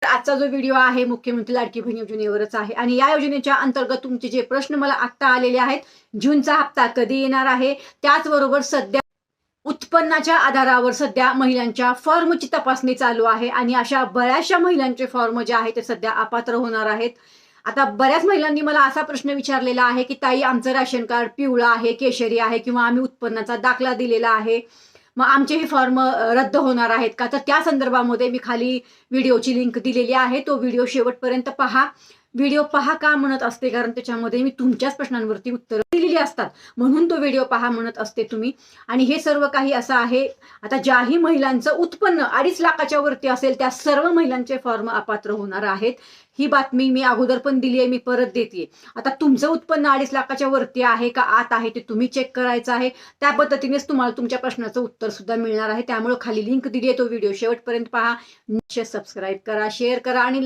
आजचा जो व्हिडिओ आहे मुख्यमंत्री लाडकी बहीण योजनेवरच आहे आणि या योजनेच्या अंतर्गत तुमचे जे प्रश्न मला आत्ता आलेले आहेत, जूनचा हप्ता कधी येणार आहे, त्याचबरोबर सध्या उत्पन्नाच्या आधारावर सध्या महिलांच्या फॉर्मची तपासणी चालू आहे आणि अशा बऱ्याचशा महिलांचे फॉर्म जे आहेत ते सध्या अपात्र होणार आहेत. आता बऱ्याच महिलांनी मला असा प्रश्न विचारलेला आहे की ताई, आमचं राशन कार्ड पिवळं आहे, केशरी आहे किंवा आम्ही उत्पन्नाचा दाखला दिलेला आहे, मग आमचे हे फॉर्म रद्द होणार आहेत का? तर त्या संदर्भामध्ये मी खाली व्हिडिओची लिंक दिलेली आहे. तो व्हिडिओ शेवटपर्यंत पहा. व्हिडिओ पहा का म्हणत असते, कारण त्याच्यामध्ये मी तुमच्याच प्रश्नांवरती उत्तरं दिलेली असतात, म्हणून तो व्हिडिओ पहा म्हणत असते तुम्ही. आणि हे सर्व काही असं आहे, आता ज्याही महिलांचं उत्पन्न 2.5 लाखाच्या वरती असेल त्या सर्व महिलांचे फॉर्म अपात्र होणार आहेत. ही बातमी मी अगोदर पण दिली आहे, मी परत देते. आता तुमचं उत्पन्न 2.5 लाखाच्या वरती आहे का आत आहे ते तुम्ही चेक करायचं आहे. त्या पद्धतीनेच तुम्हाला तुमच्या प्रश्नाचं उत्तर सुद्धा मिळणार आहे. त्यामुळे खाली लिंक दिली आहे, तो व्हिडिओ शेवटपर्यंत पहा. निश्चित सबस्क्राईब करा, शेअर करा आणि